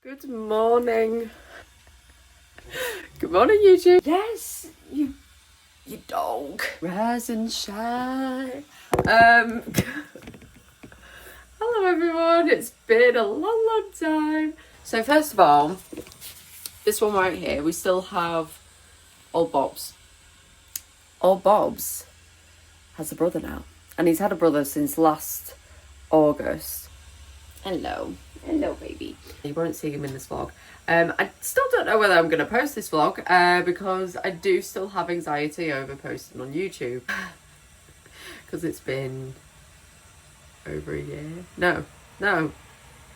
Good morning. Good morning, YouTube. Yes, you dog. Rise and shine. Hello everyone. It's been a long time. So first of all, this one right here, we still have old Bobs. Old Bobs has a brother now, and he's had a brother since last August. Hello, baby. You won't see him in this vlog. I still don't know whether I'm going to post this vlog because I do still have anxiety over posting on YouTube because it's been over a year. No,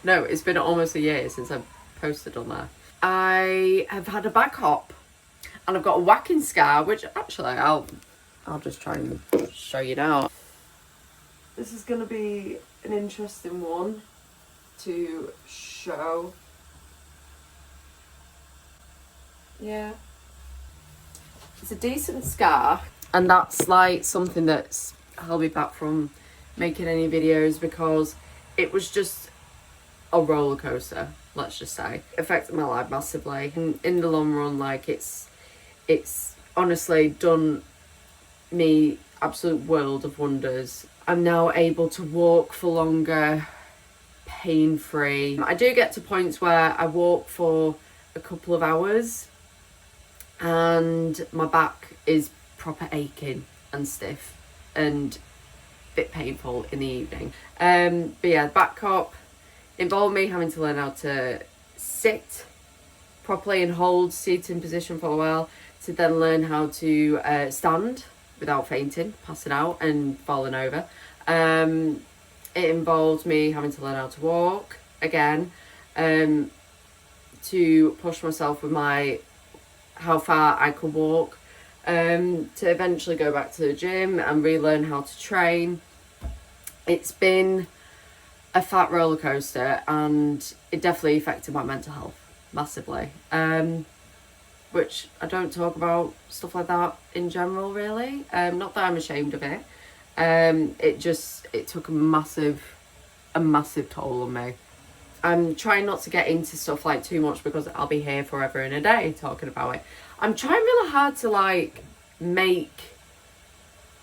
it's been almost a year since I've posted on there. I have had a back hop and I've got a whacking scar, which actually I'll just try and show you now. This is going to be an interesting one to show. Yeah, it's a decent scar, and that's like something that's held me back from making any videos because it was just a roller coaster, let's just say. It affected my life massively, and in the long run, like it's honestly done me absolute world of wonders. I'm now able to walk for longer, pain-free. I do get to points where I walk for a couple of hours and my back is proper aching and stiff and a bit painful in the evening. But yeah, back hop involved me having to learn how to sit properly and hold seating position for a while, to then learn how to stand without fainting, passing out and falling over. It involved me having to learn how to walk again, to push myself with how far I could walk, to eventually go back to the gym and relearn how to train. It's been a fat roller coaster, and it definitely affected my mental health massively, which I don't talk about stuff like that in general really, not that I'm ashamed of it. It took a massive toll on me. I'm trying not to get into stuff like too much because I'll be here forever and a day talking about it. I'm trying really hard to like make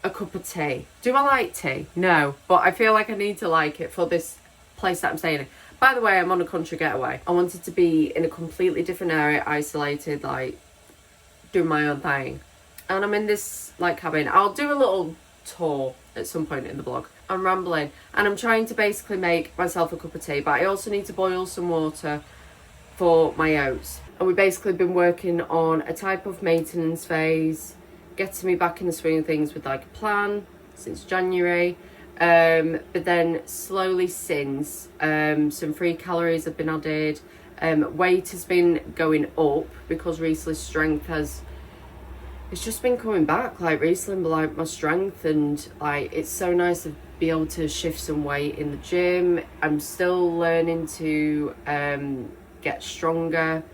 a cup of tea. Do I like tea? No, but I feel like I need to like it for this place that I'm staying in. By the way, I'm on a country getaway. I wanted to be in a completely different area, isolated, like doing my own thing. And I'm in this like cabin. I'll do a little tour at some point in the vlog. I'm rambling, and I'm trying to basically make myself a cup of tea, but I also need to boil some water for my oats. And we've basically been working on a type of maintenance phase, getting me back in the swing of things with like a plan since January. But then slowly since, some free calories have been added. Weight has been going up because recently strength it's just been coming back like recently, like my strength, and like it's so nice to be able to shift some weight in the gym. I'm still learning to get stronger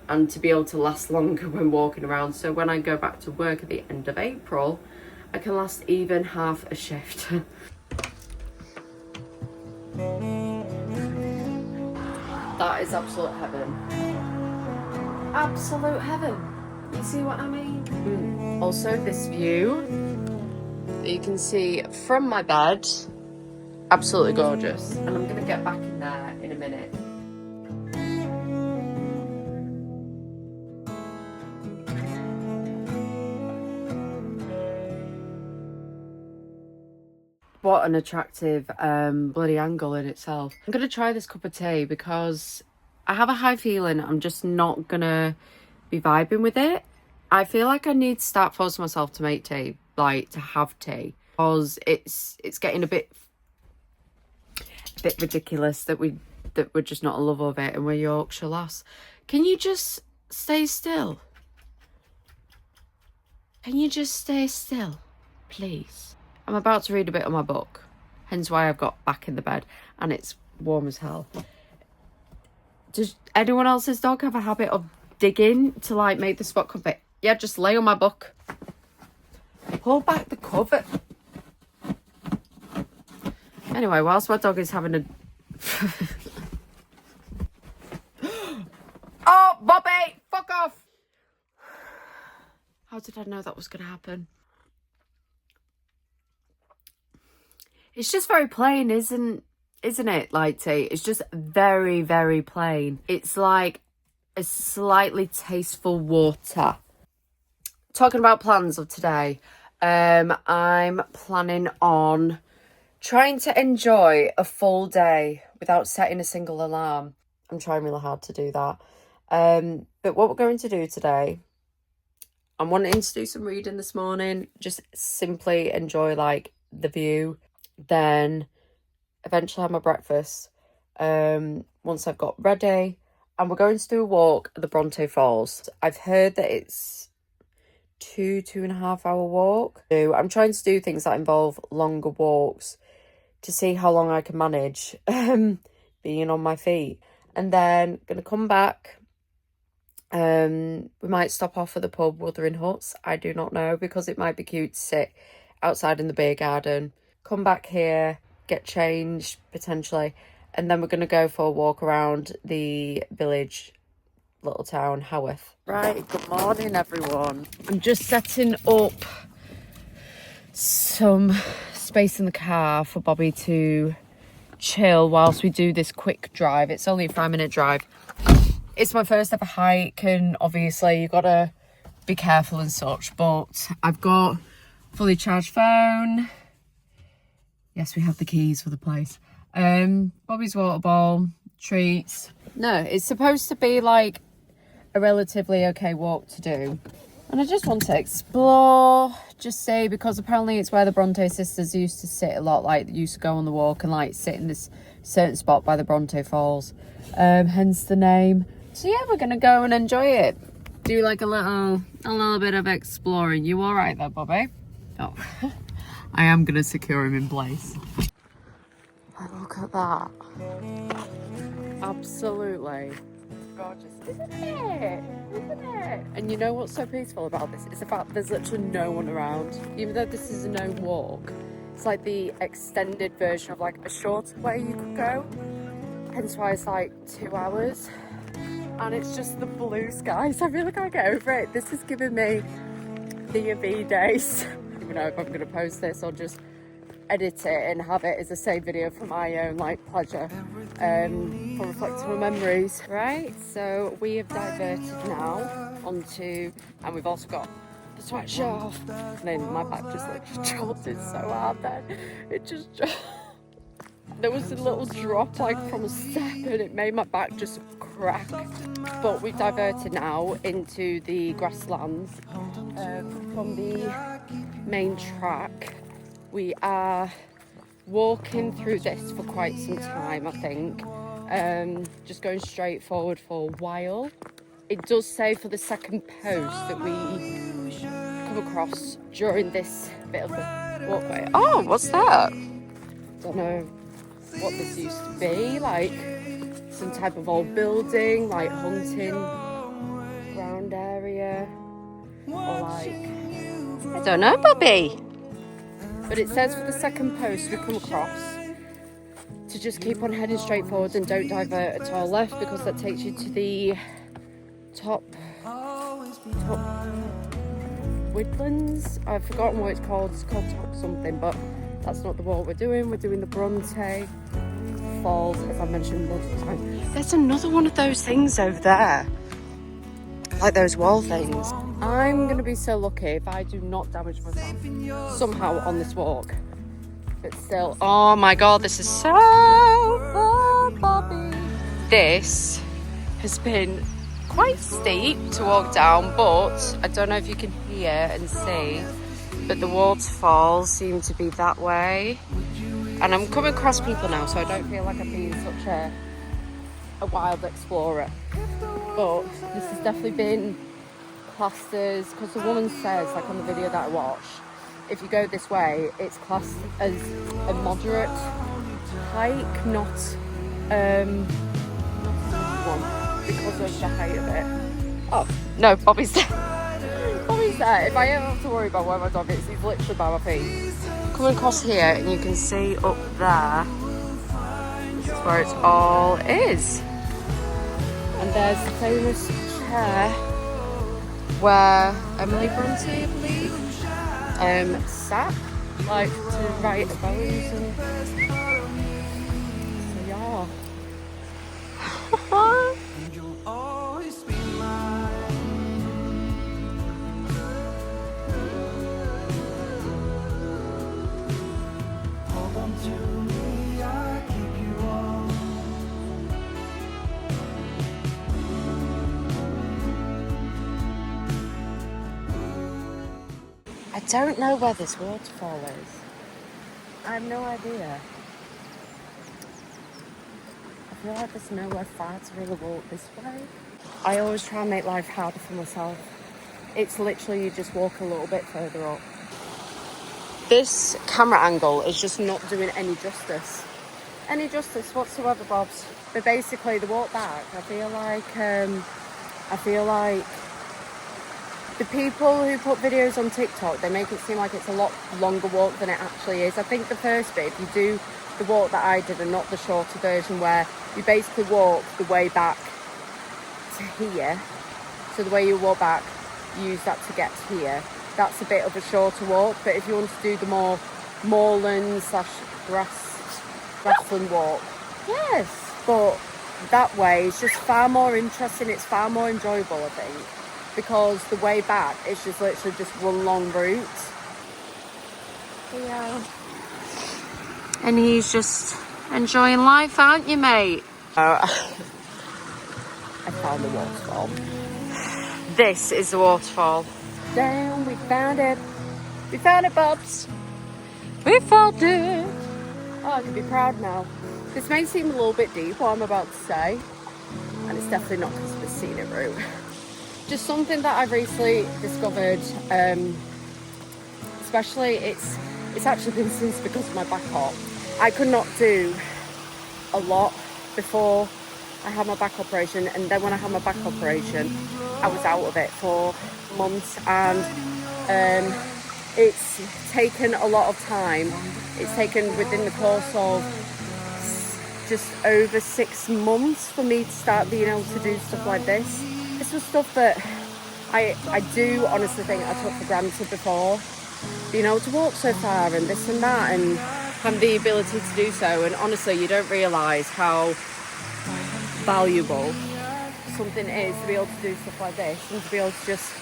and to be able to last longer when walking around, so when I go back to work at the end of April I can last even half a shift. That is absolute heaven. Absolute heaven. You see what I mean? Also, this view that you can see from my bed, absolutely gorgeous. And I'm going to get back in there in a minute. What an attractive bloody angle in itself. I'm going to try this cup of tea because I have a high feeling I'm just not going to be vibing with it. I feel like I need to start forcing myself to make tea, like to have tea, because it's getting a bit ridiculous that we're just not a lover of it and we're Yorkshire lass. Can you just stay still? Can you just stay still, please? I'm about to read a bit of my book, hence why I've got back in the bed and it's warm as hell. Does anyone else's dog have a habit of digging to like make the spot comfy? Yeah, just lay on my book. Pull back the cover. Anyway, whilst my dog is having a Bobby, fuck off! How did I know that was going to happen? It's just very plain, isn't it, like tea? It's just very, very plain. It's like a slightly tasteful water. Talking about plans of today, I'm planning on trying to enjoy a full day without setting a single alarm. I'm trying really hard to do that. But what we're going to do today, I'm wanting to do some reading this morning, just simply enjoy like the view, then eventually have my breakfast once I've got ready, and we're going to do a walk at the Bronte Falls. I've heard that it's 2.5 hour walk. I'm trying to do things that involve longer walks to see how long I can manage being on my feet, and then gonna come back. We might stop off at the pub, Wuthering Huts. I do not know, because it might be cute to sit outside in the beer garden. Come back here, get changed potentially, and then we're going to go for a walk around the village, little town, Haworth. Right, good morning everyone. I'm just setting up some space in the car for Bobby to chill whilst we do this quick drive. It's only a 5-minute drive. It's my first ever hike, and obviously you've got to be careful and such, but I've got fully charged phone. Yes, we have the keys for the place. Bobby's water bottle, treats. No, it's supposed to be like a relatively okay walk to do. And I just want to explore, just say, because apparently it's where the Bronte sisters used to sit a lot, like they used to go on the walk and like sit in this certain spot by the Bronte Falls. Hence the name. So yeah, we're gonna go and enjoy it. Do like a little bit of exploring. You all right there, Bobby? Oh, I am gonna secure him in place. Look at that. Absolutely gorgeous, isn't it? Isn't it? And you know what's so peaceful about this? It's the fact there's literally no one around. Even though this is a no walk, it's like the extended version of like a shorter way you could go. Hence why it's like 2 hours. And it's just the blue skies. I really can't get over it. This is giving me the EV days. I don't even know if I'm going to post this or just edit it and have it as a save video for my own like pleasure, for reflecting on memories. Right, so we have diverted now onto, and we've also got the sweatshirt off. And then my back just like jolted so hard then. It just there was a little drop like from a step and it made my back just crack. But we've diverted now into the grasslands from the main track. We are walking through this for quite some time, I think. Just going straight forward for a while. It does say for the second post that we come across during this bit of the walkway. Oh, what's that? Don't know what this used to be, like some type of old building, like hunting ground area, or like, I don't know, Bobby. But it says for the second post we come across to just keep on heading straight forward and don't divert at all left, because that takes you to the top woodlands. I've forgotten what it's called. It's called top something, but that's not the walk we're doing. We're doing the Bronte Falls, as I mentioned multiple times. There's another one of those things over there, like those wall things. I'm gonna be so lucky if I do not damage myself somehow on this walk. But still, oh my god, this is so fun, Bobby. This has been quite steep to walk down, but I don't know if you can hear and see, but the waterfalls seem to be that way. And I'm coming across people now, so I don't feel like I'm being such a wild explorer. But this has definitely been classed as, because the woman says, like on the video that I watched, if you go this way, it's classed as a moderate hike, not one, because of the height of it. Oh, no, Bobby's there. Bobby's there. If I ever have to worry about where my dog is, he's literally by my feet. Coming across here, and you can see up there, this is where it all is. And there's the famous chair where Emily Bronte, I believe, sat, like, to write her poems and... So, yeah. I don't know where this waterfall is. I have no idea. I feel like there's nowhere far to really walk this way. I always try and make life harder for myself. It's literally you just walk a little bit further up. This camera angle is just not doing any justice. Any justice whatsoever, Bobs. But basically the walk back, I feel like the people who put videos on TikTok, they make it seem like it's a lot longer walk than it actually is. I think the first bit, if you do the walk that I did and not the shorter version where you basically walk the way back to here. So the way you walk back, you use that to get to here. That's a bit of a shorter walk. But if you want to do the more moorland / grassland walk, yes. But that way it's just far more interesting. It's far more enjoyable, I think. Because the way back is just literally just one long route. Yeah. And he's just enjoying life, aren't you, mate? I found the waterfall. This is the waterfall. Damn, we found it. We found it, Bobs. We found it. Oh, I can be proud now. This may seem a little bit deep, what I'm about to say. And it's definitely not because of the scenic route. Just something that I've recently discovered, especially it's actually been since because of my back op. I could not do a lot before I had my back operation, and then when I had my back operation I was out of it for months, and it's taken a lot of time. It's taken within the course of just over 6 months for me to start being able to do stuff like this. This was stuff that I do honestly think I took for granted before. Being able to walk so far and this and that, and have the ability to do so. And honestly, you don't realise how valuable something is to be able to do stuff like this and to be able to just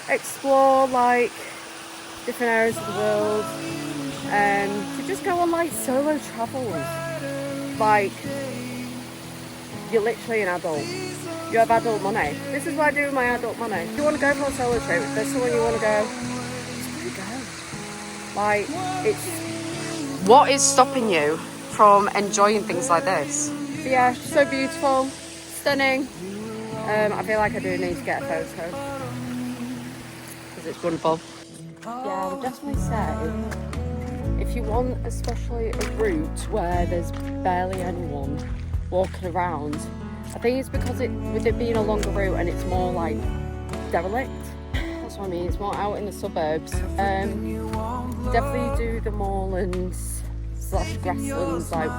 explore like different areas of the world, and to just go on like solo travels. Like, you're literally an adult. You have adult money. This is what I do with my adult money. If you want to go for a solo trip, if there's somewhere you want to go, just go. Like, it's... What is stopping you from enjoying things like this? But yeah, so beautiful, stunning. I feel like I do need to get a photo because it's wonderful. Yeah, I would definitely say if you want especially a route where there's barely anyone walking around, I think it's because with it being a longer route and it's more like derelict. That's what I mean, it's more out in the suburbs. Definitely do the moorlands / grasslands like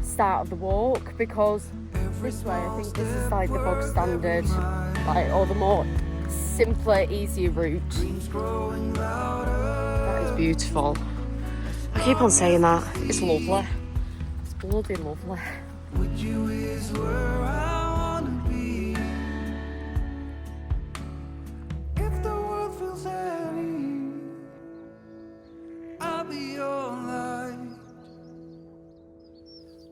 start of the walk, because this way I think this is like the bog standard, like, or the more simpler, easier route. That is beautiful. I keep on saying that. It's lovely. It's bloody lovely. With you is where I wanna be. If the world feels heavy, I'll be your light.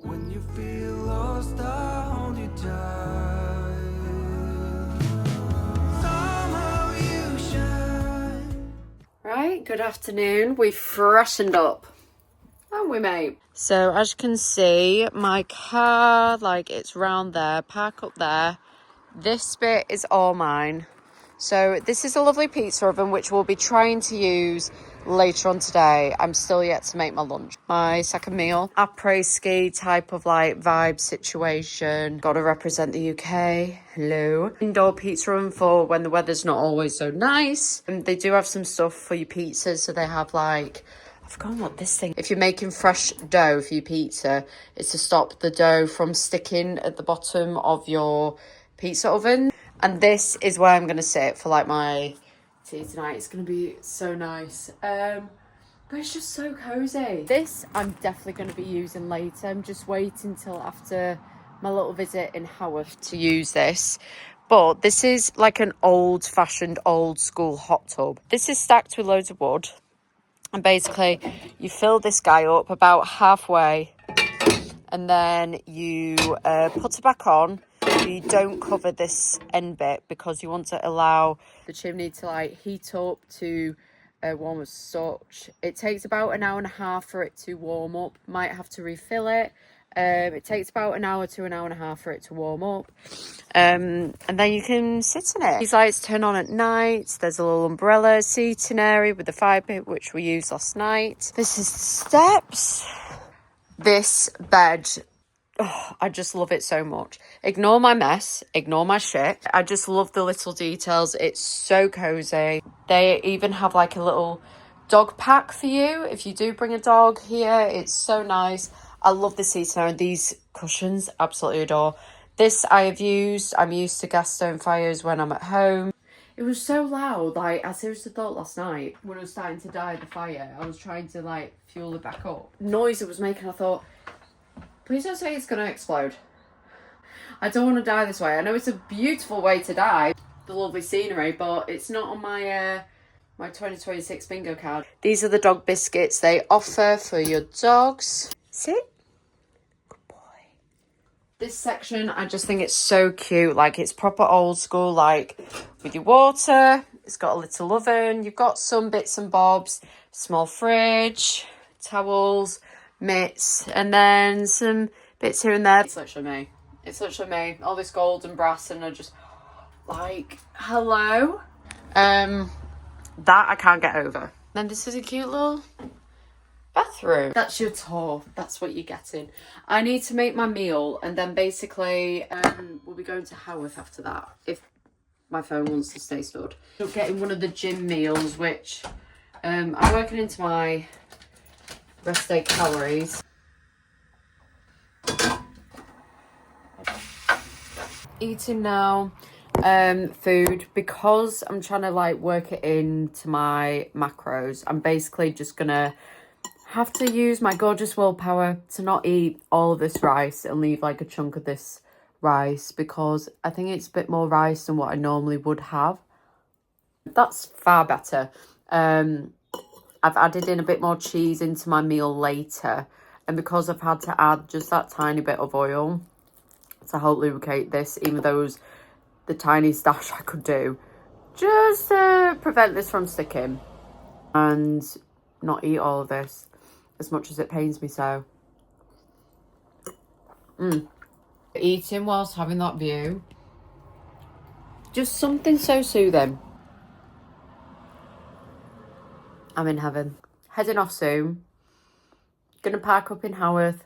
When you feel lost, I'll hold you tight. Somehow you shine. Right, good afternoon. We've freshened up, haven't we, mate? So as you can see, my car, like, it's round there, park up there. This bit is all mine. So this is a lovely pizza oven which we'll be trying to use later on today. I'm still yet to make my lunch. My second meal, après-ski type of like vibe situation. Got to represent the UK. Hello. Indoor pizza oven for when the weather's not always so nice. And they do have some stuff for your pizzas. So they have like, I've forgotten what this thing. If you're making fresh dough for your pizza, it's to stop the dough from sticking at the bottom of your pizza oven. And this is where I'm going to sit for like my tea tonight. It's going to be so nice. But it's just so cozy. This I'm definitely going to be using later. I'm just waiting till after my little visit in Haworth to use this. But this is like an old-fashioned, old-school hot tub. This is stacked with loads of wood. And basically, you fill this guy up about halfway. And then you put it back on. You don't cover this end bit because you want to allow the chimney to like heat up to warm as such. It takes about an hour and a half for it to warm up. Might have to refill it. It takes about an hour to an hour and a half for it to warm up. And then you can sit in it. These lights turn on at night. There's a little umbrella seating area with the fire pit, which we used last night. This is the steps. This bed, oh, I just love it so much. Ignore my mess, ignore my shit. I just love the little details. It's so cozy. They even have like a little dog pack for you if you do bring a dog here. It's so nice. I love the seats now, and these cushions, absolutely adore. This I have used. I'm used to gas stone fires when I'm at home. It was so loud, like I seriously thought last night when I was starting to die of the fire, I was trying to like fuel it back up. The noise it was making, I thought, please don't say it's going to explode. I don't want to die this way. I know it's a beautiful way to die, the lovely scenery, but it's not on my my 2026 bingo card. These are the dog biscuits they offer for your dogs. Sit. Good boy. This section, I just think it's so cute. Like, it's proper old school, like with your water. It's got a little oven. You've got some bits and bobs, small fridge, towels, mitts, and then some bits here and there. It's literally me. It's literally me. All this gold and brass, and I just like, hello. That I can't get over. Then this is a cute little bathroom. That's your tour. That's what you're getting. I need to make my meal, and then basically we'll be going to Haworth after that if my phone wants to stay stood. I'm getting one of the gym meals, which I'm working into my rest day calories. Eating now. Food, because I'm trying to like work it into my macros. I'm basically just gonna have to use my gorgeous willpower to not eat all of this rice and leave like a chunk of this rice, because I think it's a bit more rice than what I normally would have. That's far better. I've added in a bit more cheese into my meal later, and because I've had to add just that tiny bit of oil to help lubricate this, even though it was the tiniest dash I could do, just to prevent this from sticking and not eat all of this, as much as it pains me so. Eating whilst having that view, just something so soothing. I'm in heaven. Heading off soon. Gonna park up in Haworth,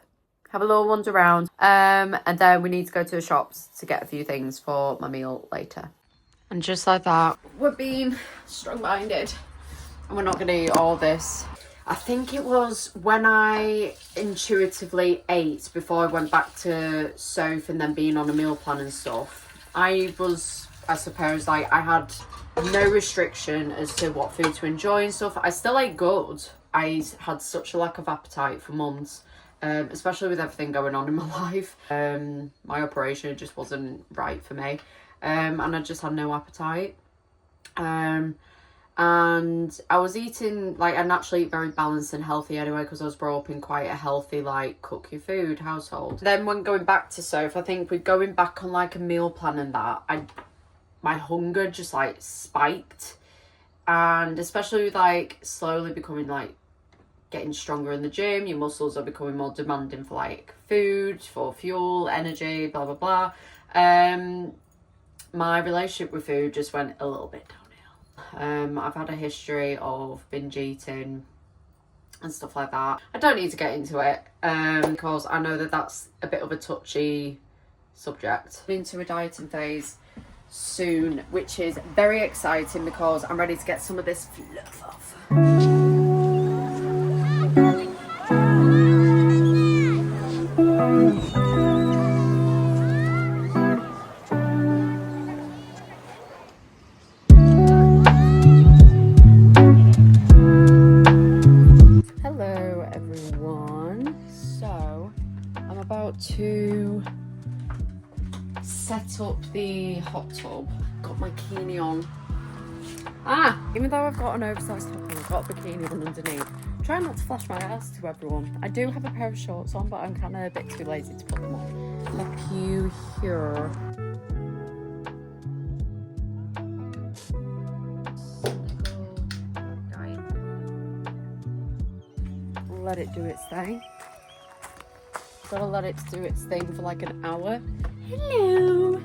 have a little wander around, and then we need to go to the shops to get a few things for my meal later. And just like that, we're being strong-minded, and we're not going to eat all this. I think it was when I intuitively ate before I went back to Soph and then being on a meal plan and stuff. I suppose, like, I had no restriction as to what food to enjoy and stuff. I still ate good. I had such a lack of appetite for months. Especially with everything going on in my life. My operation just wasn't right for me. And I just had no appetite. And I was eating, like, I naturally eat very balanced and healthy anyway, because I was brought up in quite a healthy, like, cook your food household. Then when going back to Soph, I think with going back on, like, a meal plan and that, my hunger just, like, spiked. And especially with, like, slowly becoming, like, getting stronger in the gym, your muscles are becoming more demanding for like food, for fuel, energy, blah blah blah. My relationship with food just went a little bit downhill. I've had a history of binge eating and stuff like that. I don't need to get into it because I know that that's a bit of a touchy subject. I'm into a dieting phase soon, which is very exciting because I'm ready to get some of this fluff off. the hot tub. Got my bikini on. Even though I've got an oversized top on, I've got a bikini on underneath. Try not to flash my ass to everyone. I do have a pair of shorts on, but I'm kind of a bit too lazy to put them on. A few here. Let it do its thing. Gotta let it do its thing for like an hour. Hello.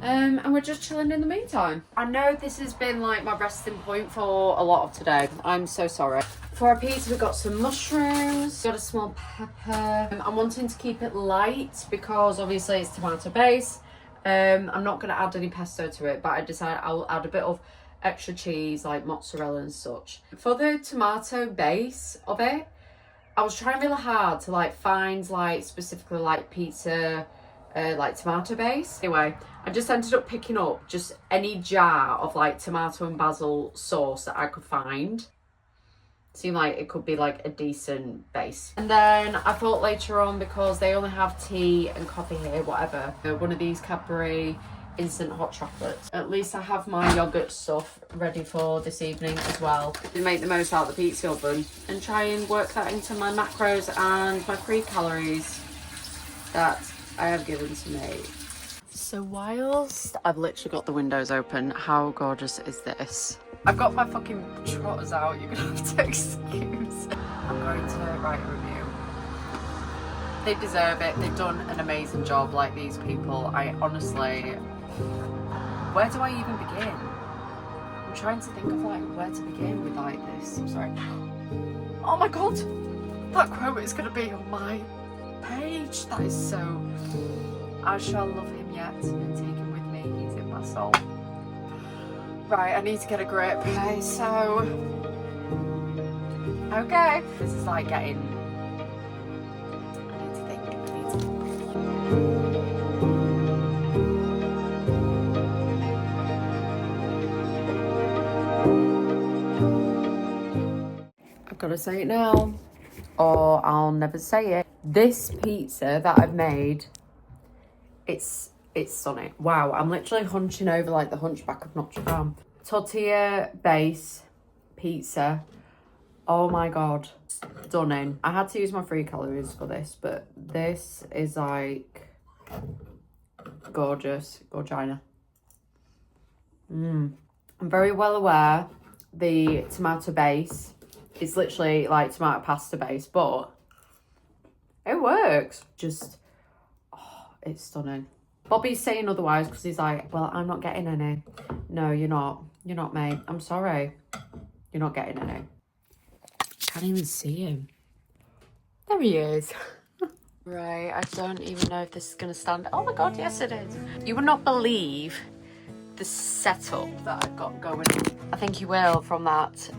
And we're just chilling in the meantime. I know this has been like my resting point for a lot of today. I'm so sorry. For our pizza, we've got some mushrooms, got a small pepper. I'm wanting to keep it light because obviously it's tomato base. I'm not gonna add any pesto to it, but I decided I'll add a bit of extra cheese like mozzarella and such. For the tomato base of it, I was trying really hard to like find like specifically like pizza like tomato base. Anyway, I just ended up picking up just any jar of like tomato and basil sauce that I could find. Seemed like it could be like a decent base. And then I thought later on, because they only have tea and coffee here, whatever, one of these Cadbury instant hot chocolates. At least I have my yogurt stuff ready for this evening as well. To make the most out of the pizza oven and try and work that into my macros and my free calories that I have given to me. So whilst I've literally got the windows open, how gorgeous is this? I've got my fucking trotters out, you're gonna have to excuse. I'm going to write a review. They deserve it, they've done an amazing job, like these people. I honestly, where do I even begin? I'm trying to think of like where to begin with like this. I'm sorry. Oh my god, that quote is gonna be on my page. That is so, I shall love him yet and take him with me, he's in my soul. Right, I need to get a grip. Okay, so, okay. This is like getting, I need to think, I've got to say it now, or I'll never say it. This pizza that I've made, it's stunning. Wow, I'm literally hunching over like the hunchback of Notre Dame. Tortilla base pizza. Oh my god, stunning. I had to use my free calories for this, but this is like gorgeous. Gorgina. I'm very well aware the tomato base is literally like tomato pasta base, but it works. Just, oh, it's stunning. Bobby's saying otherwise because he's like, well, I'm not getting any. No, you're not. You're not, mate. I'm sorry. You're not getting any. Can't even see him. There he is. Right, I don't even know if this is going to stand. Oh my god, yes it is. You would not believe the setup that I've got going on. I think you will from that.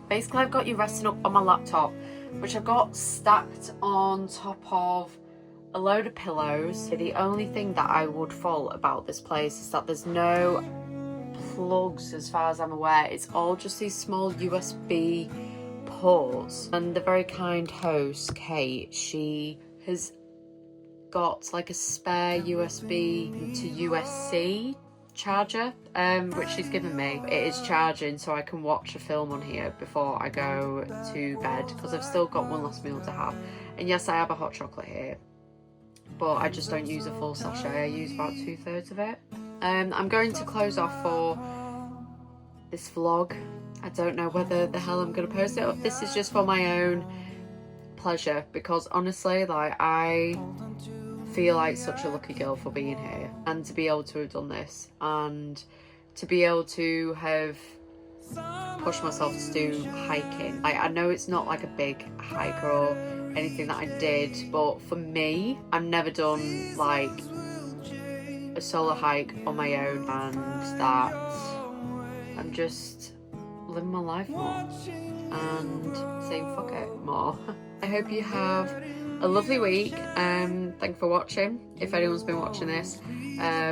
Basically, I've got you resting up on my laptop, which I've got stacked on top of a load of pillows. The only thing that I would fault about this place is that there's no plugs as far as I'm aware. It's all just these small USB ports. And the very kind host, Kate, she has got like a spare USB to USB charger, which she's given me. It is charging so I can watch a film on here before I go to bed, because I've still got one last meal to have. And yes, I have a hot chocolate here, but I just don't use a full sachet. I use about 2/3 of it. I'm going to close off for this vlog. I don't know whether the hell I'm going to post it. This is just for my own pleasure, because honestly, like, I feel like such a lucky girl for being here and to be able to have done this and to be able to have pushed myself to do hiking. I know it's not like a big hike or anything that I did, but for me, I've never done like a solo hike on my own, and that I'm just living my life more and saying fuck it more. I hope you have a lovely week. Thanks for watching. If anyone's been watching this,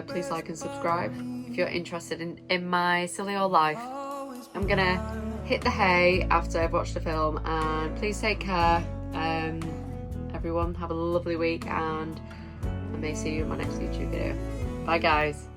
please like and subscribe if you're interested in my silly old life. I'm gonna hit the hay after I've watched the film, and please take care. Everyone have a lovely week, and I may see you in my next YouTube video. Bye guys.